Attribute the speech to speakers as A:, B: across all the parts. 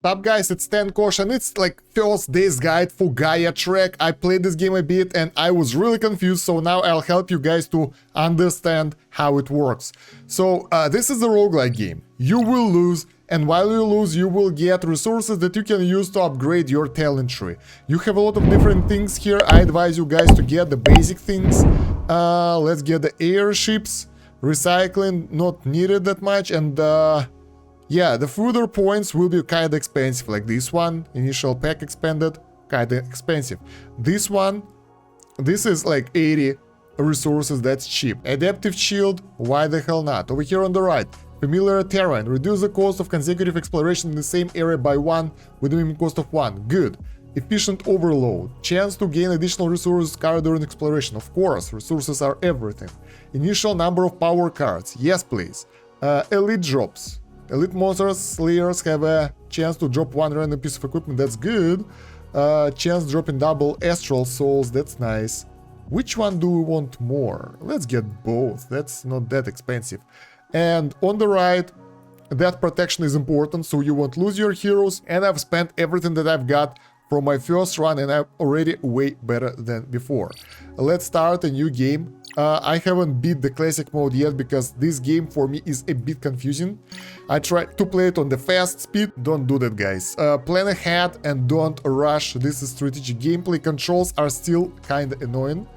A: Up guys, it's 10 Kosh and it's like first day's guide for Gaia Trek. I played this game a bit and I was really confused, so now I'll help you guys to understand how it works. So this is a roguelike game. You will lose, and while you lose you will get resources that you can use to upgrade your talent tree. You have a lot of different things here. I advise you guys to get the basic things. Let's get the airships. Recycling not needed that much, and yeah, the further points will be kinda expensive, like this one, initial pack expanded, kinda expensive. This one, this is like 80 resources, that's cheap. Adaptive shield, why the hell not? Over here on the right, familiar terrain, reduce the cost of consecutive exploration in the same area by 1 with a minimum cost of 1, good. Efficient overload, chance to gain additional resources carried during exploration, of course, resources are everything. Initial number of power cards, yes please. Elite drops. Elite monsters, slayers have a chance to drop 1 random piece of equipment, that's good. Chance dropping double astral souls, that's nice. Which one do we want more? Let's get both, that's not that expensive. And on the right, that protection is important, so you won't lose your heroes. And I've spent everything that I've got from my first run and I'm already way better than before. Let's start a new game. I haven't beat the classic mode yet because this game for me is a bit confusing. I tried to play it on the fast speed. Don't do that, guys. Plan ahead and don't rush. This is strategic gameplay. Controls are still kinda annoying.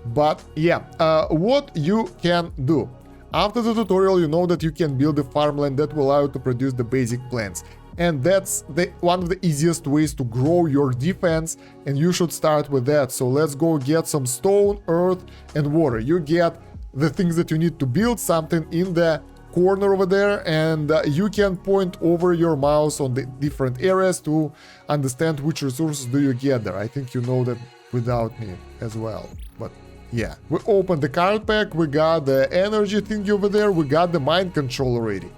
A: But yeah, what you can do. After the tutorial, you know that you can build a farmland that will allow you to produce the basic plants. And that's one of the easiest ways to grow your defense, and you should start with that. So let's go get some stone, earth, and water. You get the things that you need to build something in the corner over there, and you can point over your mouse on the different areas to understand which resources do you get there. I think you know that without me as well, but yeah. We opened the card pack, we got the energy thing over there, we got the mind control already.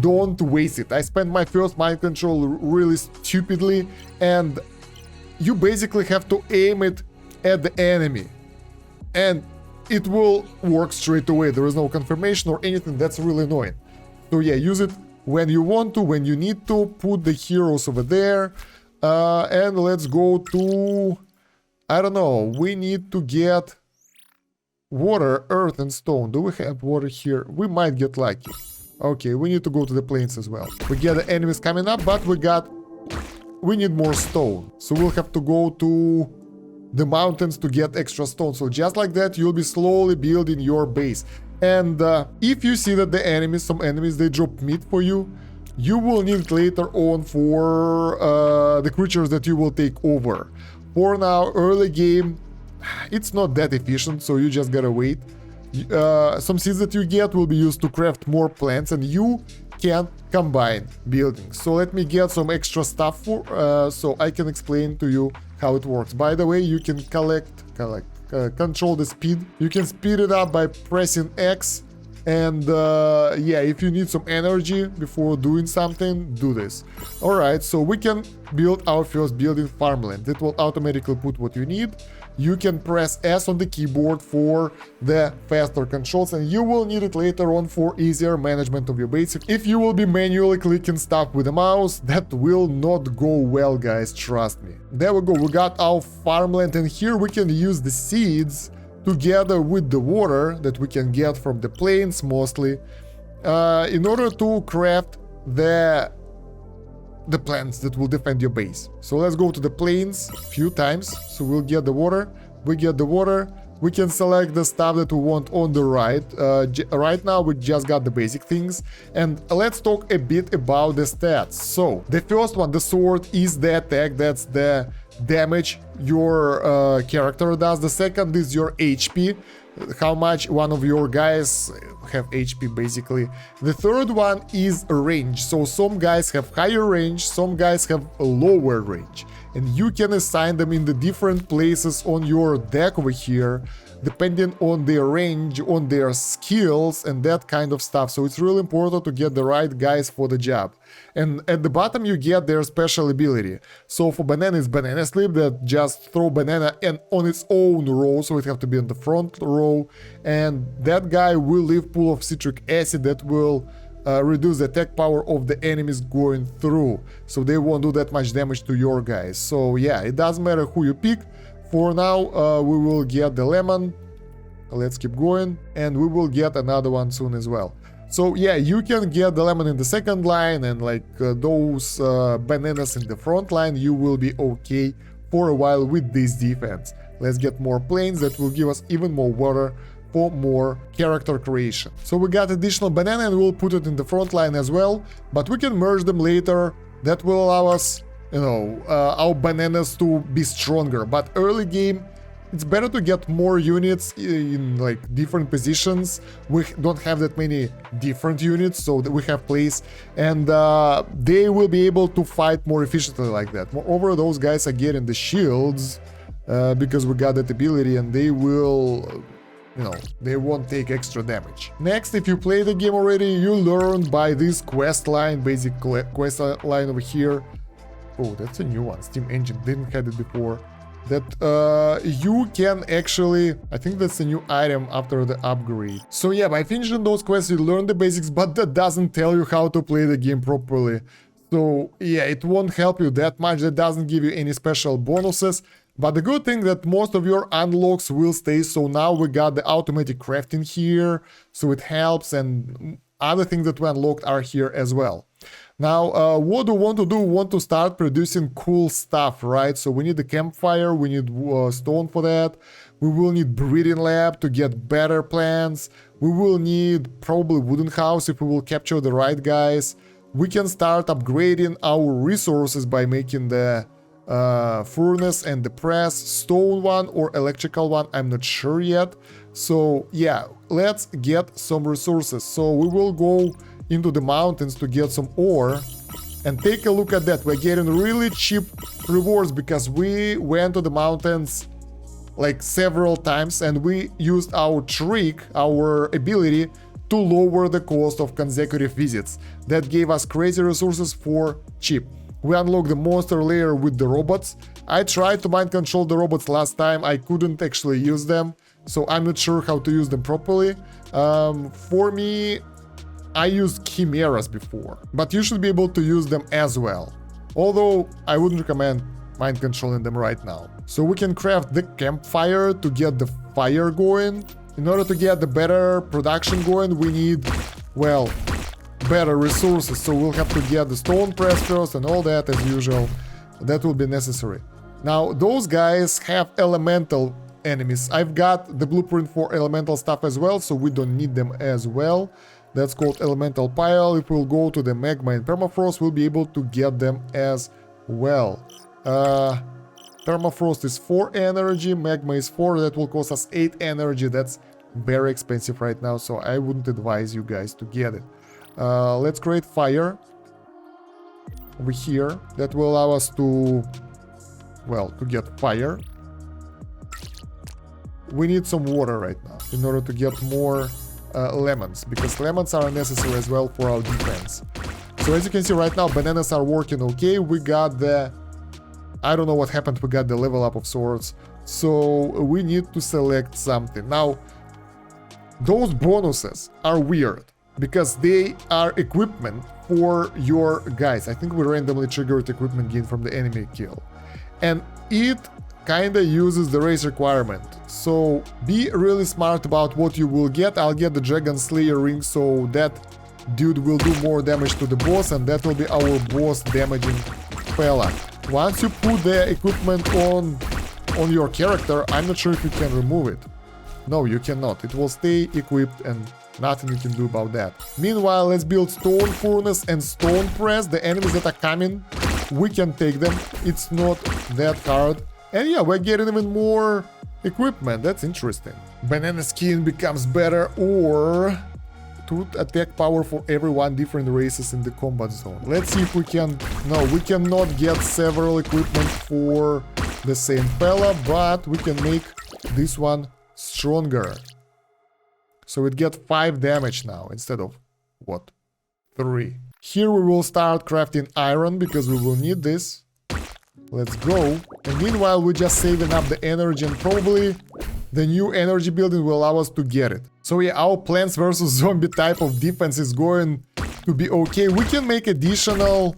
A: Don't waste it. I spent my first mind control really stupidly, and you basically have to aim it at the enemy and it will work straight away. There is no confirmation or anything. That's really annoying. So yeah, use it when you want to, when you need to. Put the heroes over there, and let's go to, I don't know, we need to get water, earth, and stone. Do we have water here? We might get lucky. Okay, we need to go to the plains as well. We get the enemies coming up, but we need more stone. So we'll have to go to the mountains to get extra stone. So just like that, you'll be slowly building your base. And if you see that the enemies, some enemies, they drop meat for you, you will need it later on for the creatures that you will take over. For now, early game, it's not that efficient, so you just gotta wait. Some seeds that you get will be used to craft more plants, and you can combine buildings. So let me get some extra stuff for so I can explain to you how it works. By the way, you can control the speed. You can speed it up by pressing X, and yeah, if you need some energy before doing something, do this. All right, so we can build our first building, farmland. It will automatically put what you need. You can press S on the keyboard for the faster controls, and you will need it later on for easier management of your base. If you will be manually clicking stuff with the mouse, that will not go well, guys, trust me. There we go, we got our farmland, and here we can use the seeds together with the water that we can get from the plains mostly, in order to craft the plants that will defend your base. So let's go to the plains a few times. So we'll get the water, we get the water, we can select the stuff that we want on the right. Right now we just got the basic things, and let's talk a bit about the stats. So the first one, the sword, is the attack, that's the damage your character does. The second is your HP, how much one of your guys have HP basically. The third one is range, so some guys have higher range, some guys have a lower range, and you can assign them in the different places on your deck over here depending on their range, on their skills, and that kind of stuff. So it's really important to get the right guys for the job. And at the bottom you get their special ability. So for banana is banana slip, that just throw banana and on its own row, so it have to be on the front row, and that guy will leave pool of citric acid that will reduce the attack power of the enemies going through, so they won't do that much damage to your guys. So yeah, it doesn't matter who you pick. For now, we will get the lemon. Let's keep going, and we will get another one soon as well. So yeah, you can get the lemon in the second line, and like those bananas in the front line, you will be okay for a while with this defense. Let's get more planes that will give us even more water for more character creation. So we got additional banana, and we'll put it in the front line as well, but we can merge them later. That will allow us, you know, our bananas to be stronger. But early game, it's better to get more units in like different positions. We don't have that many different units, so that we have place, and they will be able to fight more efficiently like that. Moreover, those guys are getting the shields because we got that ability, and they will, you know, they won't take extra damage. Next, if you play the game already, you learn by this quest line, basic quest line over here. Oh, that's a new one. Steam engine, didn't have it before. That you can actually, I think that's a new item after the upgrade. So yeah, by finishing those quests you learn the basics, but that doesn't tell you how to play the game properly. So yeah, it won't help you that much. That doesn't give you any special bonuses. But the good thing that most of your unlocks will stay. So now we got the automatic crafting here, so it helps, and other things that we unlocked are here as well. Now, what do we want to do? We want to start producing cool stuff, right? So we need the campfire, we need stone for that. We will need breeding lab to get better plants. We will need probably wooden house if we will capture the right guys. We can start upgrading our resources by making the furnace and the press, stone one or electrical one, I'm not sure yet. So yeah, let's get some resources. So we will go into the mountains to get some ore, and take a look at that. We're getting really cheap rewards because we went to the mountains like several times, and we used our trick, our ability to lower the cost of consecutive visits. That gave us crazy resources for cheap. We unlocked the monster layer with the robots. I tried to mind control the robots last time, I couldn't actually use them, so I'm not sure how to use them properly. For me, I used chimeras before, but you should be able to use them as well. Although I wouldn't recommend mind controlling them right now. So we can craft the campfire to get the fire going. In order to get the better production going, we need, well, better resources. So we'll have to get the stone press first and all that as usual. That will be necessary. Now, those guys have elemental enemies. I've got the blueprint for elemental stuff as well, so we don't need them as well. That's called elemental pile. If we'll go to the magma and permafrost, we'll be able to get them as well. Permafrost is 4 energy, magma is 4, that will cost us 8 energy. That's very expensive right now, so I wouldn't advise you guys to get it. Let's create fire over here. That will allow us to, well, to get fire. We need some water right now in order to get more lemons, because lemons are necessary as well for our defense. So as you can see right now, bananas are working okay. We got the, I don't know what happened, we got the level up of sorts. So we need to select something. Now, those bonuses are weird because they are equipment for your guys. I think we randomly triggered equipment gain from the enemy kill. And it kinda uses the race requirement. So be really smart about what you will get. I'll get the Dragon Slayer ring, so that dude will do more damage to the boss, and that will be our boss damaging fella. Once you put the equipment on your character, I'm not sure if you can remove it. No, you cannot. It will stay equipped and nothing you can do about that. Meanwhile, let's build stone furnace and stone press. The enemies that are coming, we can take them. It's not that hard. And yeah, we're getting even more equipment. That's interesting. Banana skin becomes better, or to attack power for everyone different races in the combat zone. Let's see if we can... No, we cannot get several equipment for the same fella, but we can make this one stronger. So it gets 5 damage now instead of, what, 3. Here we will start crafting iron because we will need this. Let's go. And meanwhile, we're just saving up the energy, and probably the new energy building will allow us to get it. So yeah, our plants versus zombie type of defense is going to be okay. We can make additional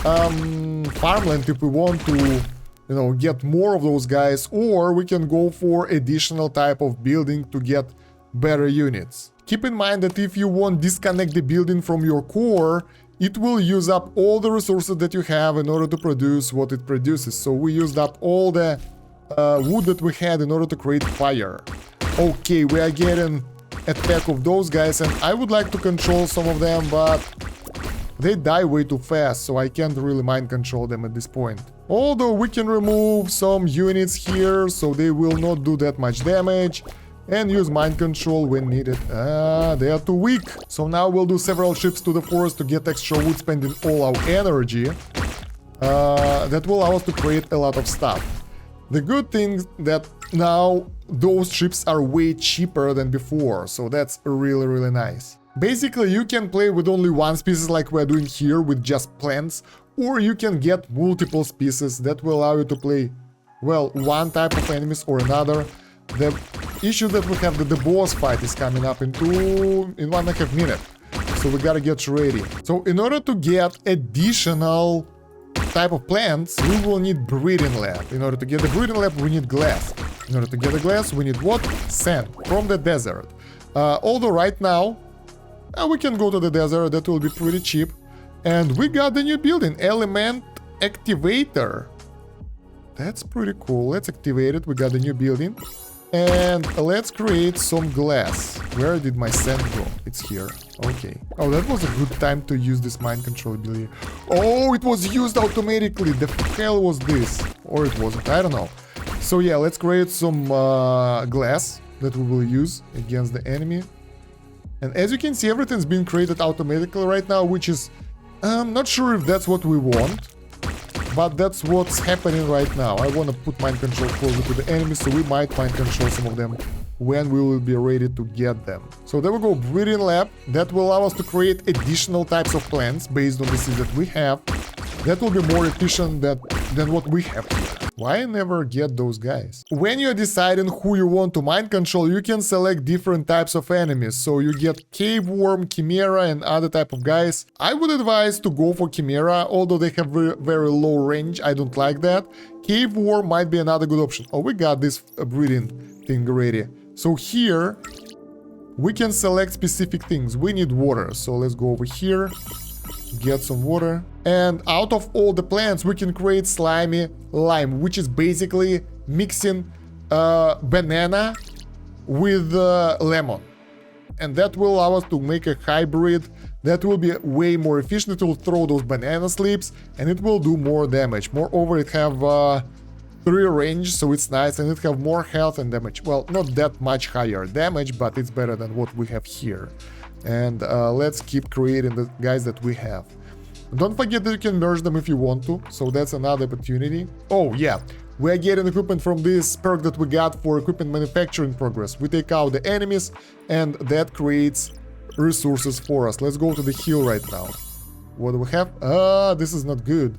A: farmland if we want to, you know, get more of those guys, or we can go for additional type of building to get better units. Keep in mind that if you won't disconnect the building from your core, it will use up all the resources that you have in order to produce what it produces. So we used up all the wood that we had in order to create fire. Okay, we are getting attack of those guys, and I would like to control some of them, but they die way too fast, so I can't really mind control them at this point. Although we can remove some units here, so they will not do that much damage, and use mind control when needed. They are too weak. So now we'll do several trips to the forest to get extra wood, spending all our energy. That will allow us to create a lot of stuff. The good thing that now those trips are way cheaper than before, so that's really nice. Basically, you can play with only one species like we're doing here with just plants, or you can get multiple species that will allow you to play, well, one type of enemies or another. The issue that we have that the boss fight is coming up in 1.5 minutes, so we gotta get ready. So in order to get additional type of plants, we will need breeding lab. In order to get the breeding lab, we need glass. In order to get the glass, we need what? Sand from the desert. Although right now, we can go to the desert, that will be pretty cheap. And we got the new building, element activator. That's pretty cool. Let's activate it. We got the new building. And let's create some glass. Where did my sand go? It's here. Okay. Oh, that was a good time to use this mind control ability. Oh, it was used automatically. The hell was this? Or it wasn't. I don't know. So yeah, let's create some glass that we will use against the enemy. And as you can see, everything's being created automatically right now, which is... I'm not sure if that's what we want. But that's what's happening right now. I want to put mind control closer to the enemy, so we might mind control some of them when we will be ready to get them. So there we go, breeding lab. That will allow us to create additional types of plants based on the seeds that we have. That will be more efficient than what we have here. Why I never get those guys? When you're deciding who you want to mind control, you can select different types of enemies. So you get cave worm, chimera, and other type of guys. I would advise to go for chimera, although they have very low range. I don't like that. Cave worm might be another good option. Oh, we got this breeding thing ready. So here we can select specific things. We need water, so let's go over here, get some water. And out of all the plants, we can create slimy lime, which is basically mixing banana with lemon. And that will allow us to make a hybrid that will be way more efficient. It will throw those banana slips and it will do more damage. Moreover, it have 3 range, so it's nice, and it have more health and damage. Well, not that much higher damage, but it's better than what we have here. And let's keep creating the guys that we have. Don't forget that you can merge them if you want to, so that's another opportunity. Oh yeah, we are getting equipment from this perk that we got for equipment manufacturing progress. We take out the enemies and that creates resources for us. Let's go to the hill right now. What do we have? This is not good.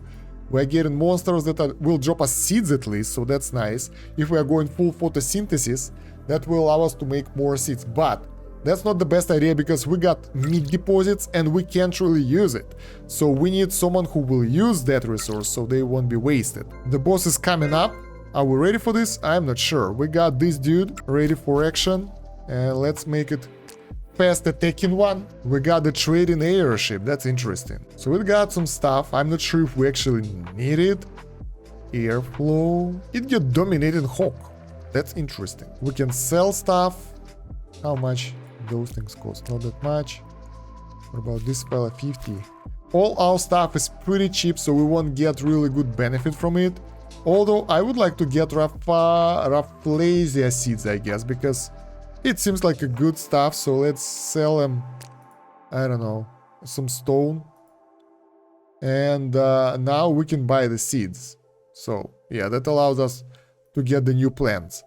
A: We're getting monsters that will drop us seeds at least, so that's nice. If we are going full photosynthesis, that will allow us to make more seeds, but that's not the best idea because we got meat deposits and we can't really use it. So we need someone who will use that resource so they won't be wasted. The boss is coming up. Are we ready for this? I'm not sure. We got this dude ready for action. And let's make it fast attacking one. We got the trading airship. That's interesting. So we got some stuff. I'm not sure if we actually need it. Airflow. It get dominating hawk. That's interesting. We can sell stuff. How much? Those things cost not that much. What about this fella? 50. All our stuff is pretty cheap, so we won't get really good benefit from it. Although I would like to get Rafflesia seeds, I guess, because it seems like a good stuff. So let's sell them, I don't know, some stone. And now we can buy the seeds. So yeah, that allows us to get the new plants.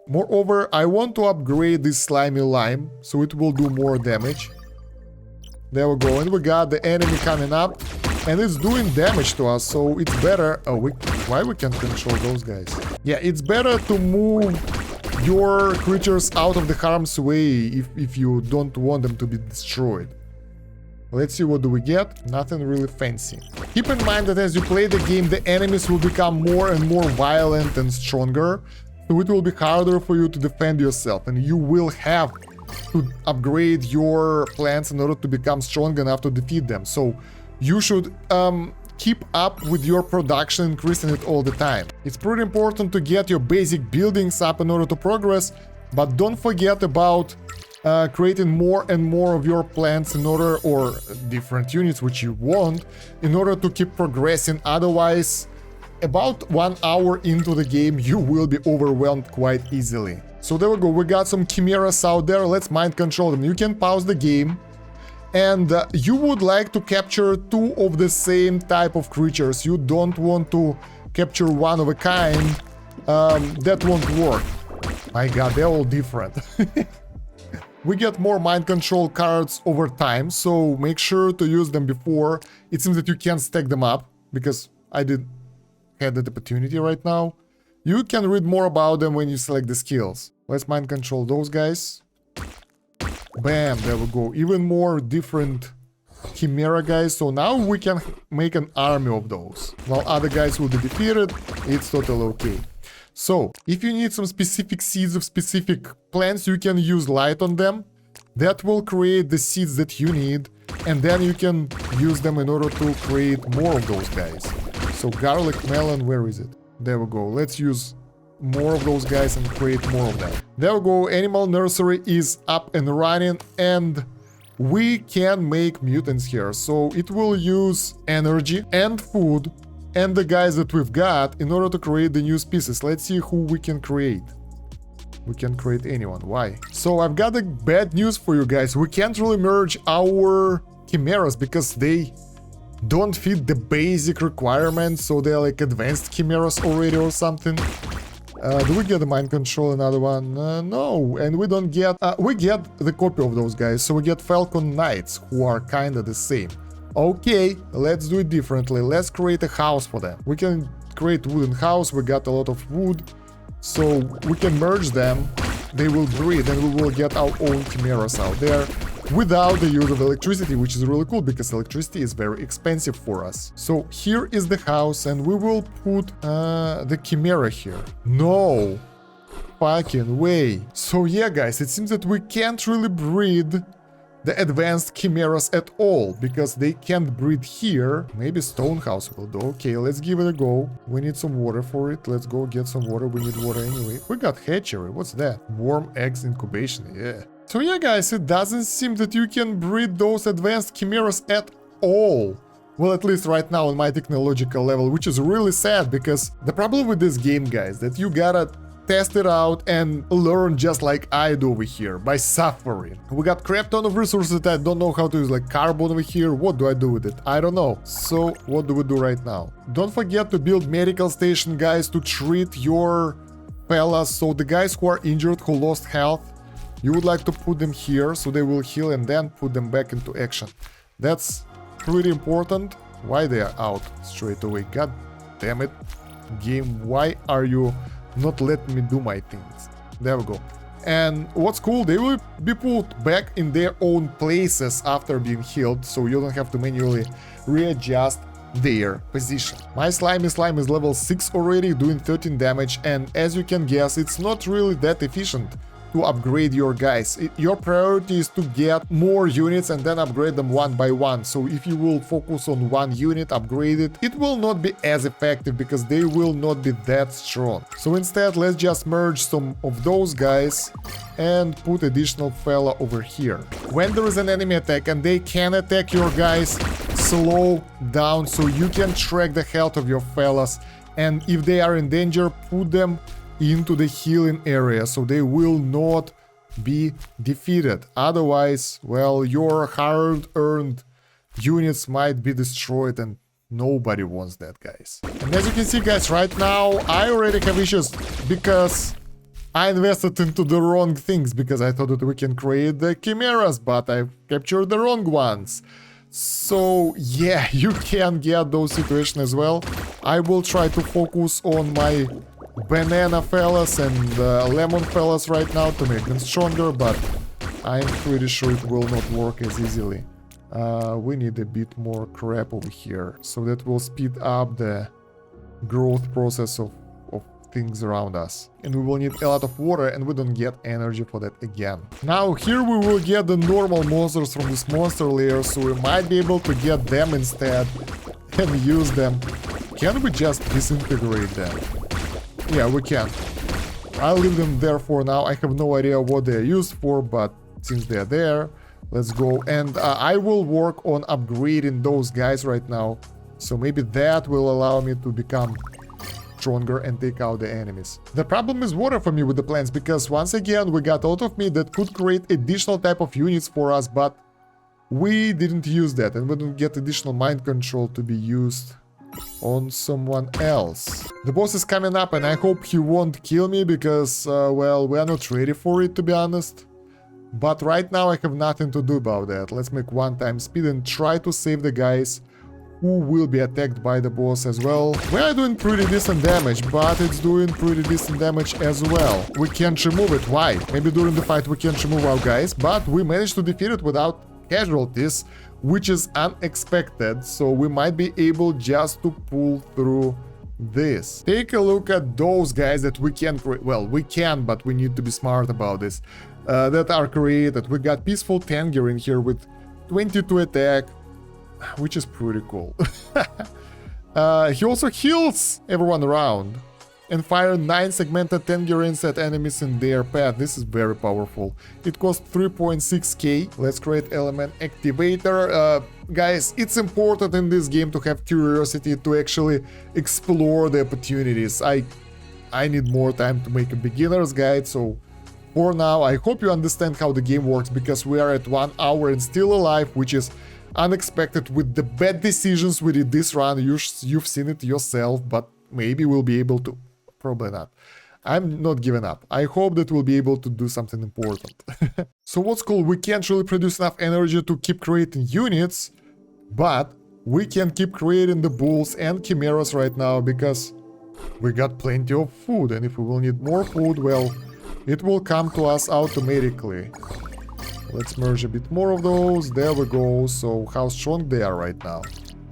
A: Moreover, I want to upgrade this slimy lime, so it will do more damage. There we go, and we got the enemy coming up, and it's doing damage to us, so it's better... Oh, why we can't control those guys? Yeah, it's better to move your creatures out of the harm's way if you don't want them to be destroyed. Let's see what do we get. Nothing really fancy. Keep in mind that as you play the game, the enemies will become more and more violent and stronger. So it will be harder for you to defend yourself, and you will have to upgrade your plants in order to become strong enough to defeat them. So you should keep up with your production, increasing it all the time. It's pretty important to get your basic buildings up in order to progress, but don't forget about creating more and more of your plants in order, or different units which you want, in order to keep progressing. Otherwise, about 1 hour into the game, you will be overwhelmed quite easily. So there we go, we got some chimeras out there. Let's mind control them. You can pause the game, and you would like to capture 2 of the same type of creatures. You don't want to capture one of a kind. That won't work. My god, they're all different. We get more mind control cards over time, so make sure to use them before. It seems that you can't stack them up, because I did have that opportunity right now. You can read more about them when you select the skills. Let's mind control those guys. Bam, there we go. Even more different chimera guys, so now we can make an army of those. While other guys will be defeated, it's totally okay. So, if you need some specific seeds of specific plants, you can use light on them. That will create the seeds that you need, and then you can use them in order to create more of those guys. So garlic, melon, where is it? There we go. Let's use more of those guys and create more of them. There we go. Animal nursery is up and running, and we can make mutants here. So it will use energy and food and the guys that we've got in order to create the new species. Let's see who we can create. We can create anyone. Why? So I've got the bad news for you guys. We can't really merge our chimeras because they don't fit the basic requirements. So they're like advanced chimeras already or something. Do we get the mind control, another one? No, and we don't get... we get the copy of those guys. So we get Falcon Knights, who are kind of the same. Okay, let's do it differently. Let's create a house for them. We can create wooden house. We got a lot of wood. So we can merge them. They will breed, and we will get our own chimeras out there without the use of electricity, which is really cool because electricity is very expensive for us. So here is the house, and we will put the chimera here. No fucking way. So yeah, guys, it seems that we can't really breed the advanced chimeras at all because they can't breed here. Maybe stone house will do. Okay, let's give it a go. We need some water for it. Let's go get some water. We need water anyway. We got hatchery. What's that? Warm eggs incubation. Yeah. So yeah, guys, it doesn't seem that you can breed those advanced chimeras at all. Well, at least right now on my technological level, which is really sad because the problem with this game, guys, that you gotta test it out and learn just like I do over here, by suffering. We got crap ton of resources that I don't know how to use, like carbon over here. What do I do with it? I don't know. So what do we do right now? Don't forget to build medical station, guys, to treat your fellas. So the guys who are injured, who lost health, you would like to put them here so they will heal and then put them back into action. That's pretty important. Why they are out straight away? God damn it. Game, why are you not letting me do my things? There we go. And what's cool, they will be put back in their own places after being healed, so you don't have to manually readjust their position. My slime is level 6 already, doing 13 damage, and as you can guess, it's not really that efficient to upgrade your guys. Your priority is to get more units and then upgrade them one by one. So if you will focus on one unit, upgrade it, it will not be as effective because they will not be that strong. So instead, let's just merge some of those guys and put additional fella over here. When there is an enemy attack and they can attack your guys, slow down so you can track the health of your fellas, and if they are in danger, put them into the healing area so they will not be defeated. Otherwise, well, your hard-earned units might be destroyed, and nobody wants that, guys. And as you can see, guys, right now I already have issues because I invested into the wrong things, because I thought that we can create the chimeras, but I captured the wrong ones. So yeah, you can get those situations as well. I will try to focus on my banana fellas and lemon fellas right now to make them stronger, but I'm pretty sure it will not work as easily We need a bit more crap over here, so that will speed up the growth process of things around us. And we will need a lot of water, and we don't get energy for that again. Now here we will get the normal monsters from this monster layer, so we might be able to get them instead and use them. Can we just disintegrate them? Yeah, we can. I'll leave them there for now. I have no idea what they're used for, but since they're there, let's go. And I will work on upgrading those guys right now, so maybe that will allow me to become stronger and take out the enemies. The problem is water for me with the plants, because once again we got a lot of meat that could create additional type of units for us, but we didn't use that, and we don't get additional mind control to be used on someone else. The boss is coming up, and I hope he won't kill me, because well, we are not ready for it, to be honest. But right now I have nothing to do about that. Let's make 1 speed and try to save the guys who will be attacked by the boss as well. We are doing pretty decent damage, but it's doing pretty decent damage as well. We can't remove it. Why? Maybe during the fight we can't remove our guys, but we managed to defeat it without casualties, which is unexpected, so we might be able just to pull through this. Take a look at those guys that we can create. Well, we can, but we need to be smart about this. That are created. We got Peaceful Tanger in here with 22 attack, which is pretty cool. He also heals everyone around and fire 9 segmented tangerines at enemies in their path. This is very powerful. It costs 3.6k. Let's create element activator. Guys, it's important in this game to have curiosity, to actually explore the opportunities. I need more time to make a beginner's guide, so for now I hope you understand how the game works, because we are at 1 hour and still alive, which is unexpected with the bad decisions we did this run. You've seen it yourself, but maybe we'll be able to. Probably not. I'm not giving up. I hope that we'll be able to do something important. So what's cool, we can't really produce enough energy to keep creating units, but we can keep creating the bulls and chimeras right now, because we got plenty of food, and if we will need more food, well, it will come to us automatically. Let's merge a bit more of those. There we go. So how strong they are right now.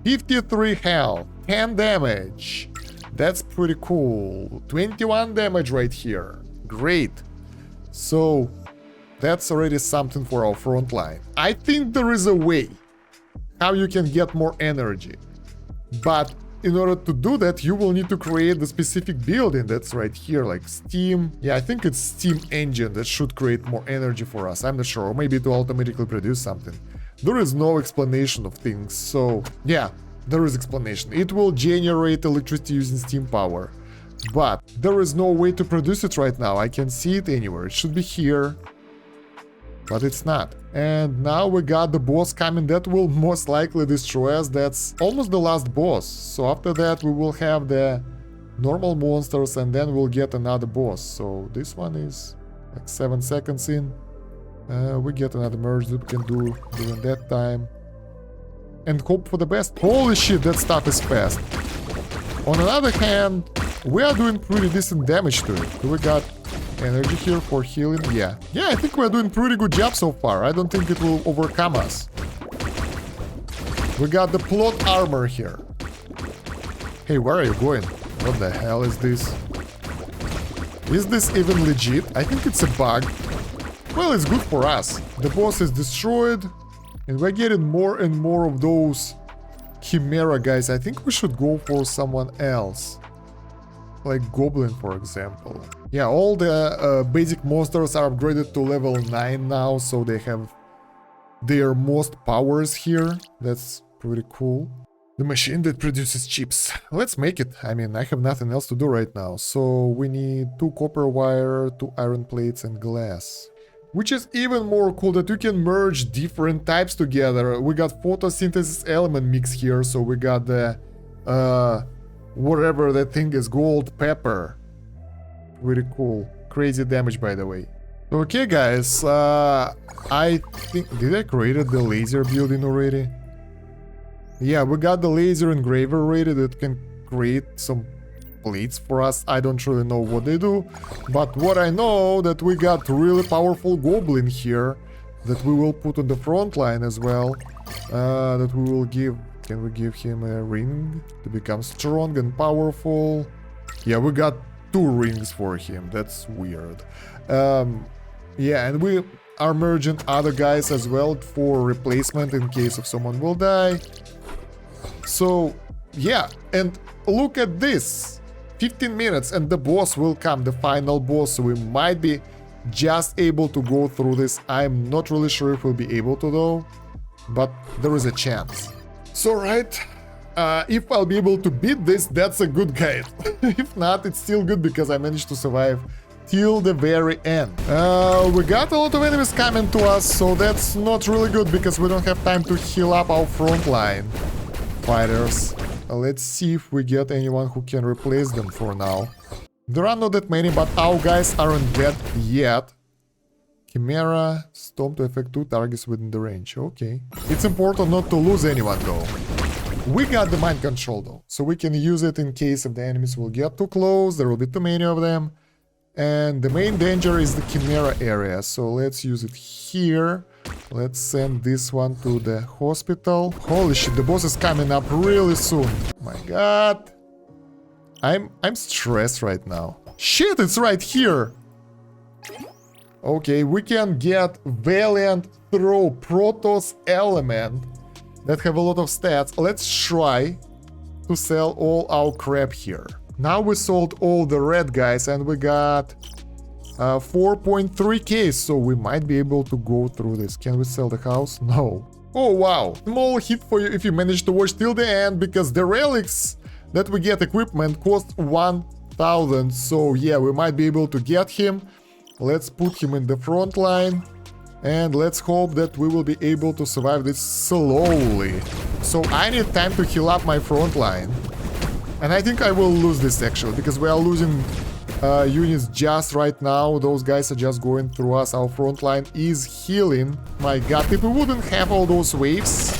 A: 53 health, 10 damage. That's pretty cool. 21 damage right here. Great. So that's already something for our front line. I think there is a way how you can get more energy. But in order to do that, you will need to create the specific building that's right here, like steam. Yeah, I think it's steam engine that should create more energy for us. I'm not sure, or maybe it will automatically produce something. There is no explanation of things, so yeah, there is explanation. It will generate electricity using steam power, but there is no way to produce it right now. I can see it anywhere. It should be here, but it's not. And now we got the boss coming that will most likely destroy us. That's almost the last boss. So after that we will have the normal monsters, and then we'll get another boss. So this one is like 7 seconds in. We get another merge that we can do during that time. And hope for the best. Holy shit, that stuff is fast. On the other hand, we are doing pretty decent damage to it. We got energy here for healing. Yeah, I think we're doing pretty good job so far. I don't think it will overcome us. We got the plot armor here. Hey, where are you going? What the hell is this? Is this even legit? I think it's a bug. Well, it's good for us. The boss is destroyed, and we're getting more and more of those chimera guys. I think we should go for someone else, like Goblin, for example. Yeah, all the basic monsters are upgraded to level 9 now, so they have their most powers here. That's pretty cool. The machine that produces chips. Let's make it. I mean, I have nothing else to do right now. So we need 2 copper wire, 2 iron plates, and glass. Which is even more cool, that you can merge different types together. We got photosynthesis element mix here, so we got the whatever that thing is, gold pepper. Pretty cool. Crazy damage, by the way. Okay, guys, I think... Did I create the laser building already? Yeah, we got the laser engraver ready that can create some plates for us. I don't really know what they do, but what I know that we got really powerful goblin here that we will put on the front line as well. that we will give. Can we give him a ring to become strong and powerful? Yeah, we got 2 rings for him. That's weird. Yeah, and we are merging other guys as well for replacement in case if someone will die. So, yeah, and look at this. 15 minutes and the boss will come, the final boss, so we might be just able to go through this. I'm not really sure if we'll be able to though, but there is a chance. So right, if I'll be able to beat this, that's a good guide. If not, it's still good because I managed to survive till the very end. We got a lot of enemies coming to us, so that's not really good because we don't have time to heal up our front line fighters. Let's see if we get anyone who can replace them for now. There are not that many, but our guys aren't dead yet. Chimera, Storm to affect 2 targets within the range. Okay. It's important not to lose anyone though. We got the mind control though, so we can use it in case if the enemies will get too close, there will be too many of them. And the main danger is the Chimera area, so let's use it here. Let's send this one to the hospital. Holy shit, the boss is coming up really soon. My god. I'm stressed right now. Shit, it's right here. Okay, we can get Valiant Throw Protoss Element that have a lot of stats. Let's try to sell all our crap here. Now we sold all the red guys and we got 4.3k, so we might be able to go through this. Can we sell the house? No. Oh wow, small hit for you if you manage to watch till the end, because the relics that we get equipment cost 1000, so yeah, we might be able to get him. Let's put him in the front line and let's hope that we will be able to survive this slowly. So I need time to heal up my front line. And I think I will lose this actually, because we are losing units just right now. Those guys are just going through us. Our front line is healing. My god, if we wouldn't have all those waves,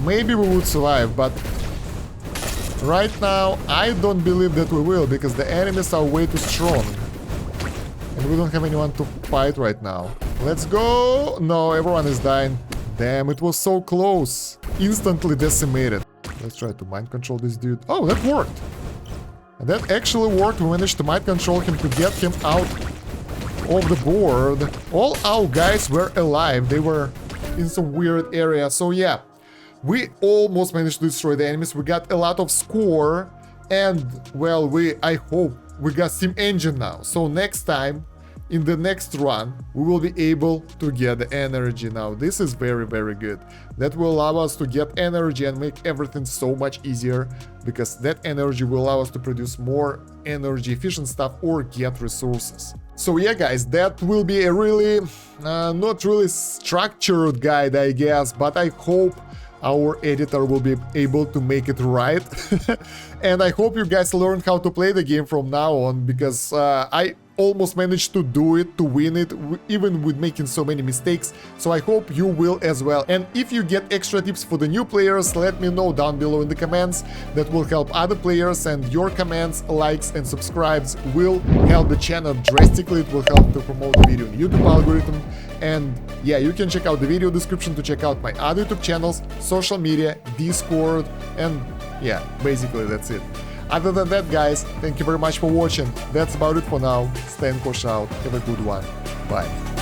A: maybe we would survive, but right now I don't believe that we will, because the enemies are way too strong. And we don't have anyone to fight right now. Let's go! No, everyone is dying. Damn, it was so close. Instantly decimated. Let's try to mind control this dude. Oh, that worked! And that actually worked. We managed to mind control him to get him out of the board. All our guys were alive. They were in some weird area. So yeah, we almost managed to destroy the enemies. We got a lot of score. And, well, I hope we got Steam Engine now. So next time, in the next run, we will be able to get the energy now. This is very, very good. That will allow us to get energy and make everything so much easier, because that energy will allow us to produce more energy efficient stuff or get resources. So yeah, guys, that will be a really, not really structured guide, I guess, but I hope our editor will be able to make it right. And I hope you guys learn how to play the game from now on, because I almost managed to do it, to win it, even with making so many mistakes. So I hope you will as well. And if you get extra tips for the new players, let me know down below in the comments. That will help other players, and your comments, likes and subscribes will help the channel drastically. It will help to promote the video in YouTube algorithm. And yeah, you can check out the video description to check out my other YouTube channels, social media, Discord, and yeah, basically that's it. Other than that, guys, thank you very much for watching. That's about it for now. Stay and Kosh out. Have a good one. Bye.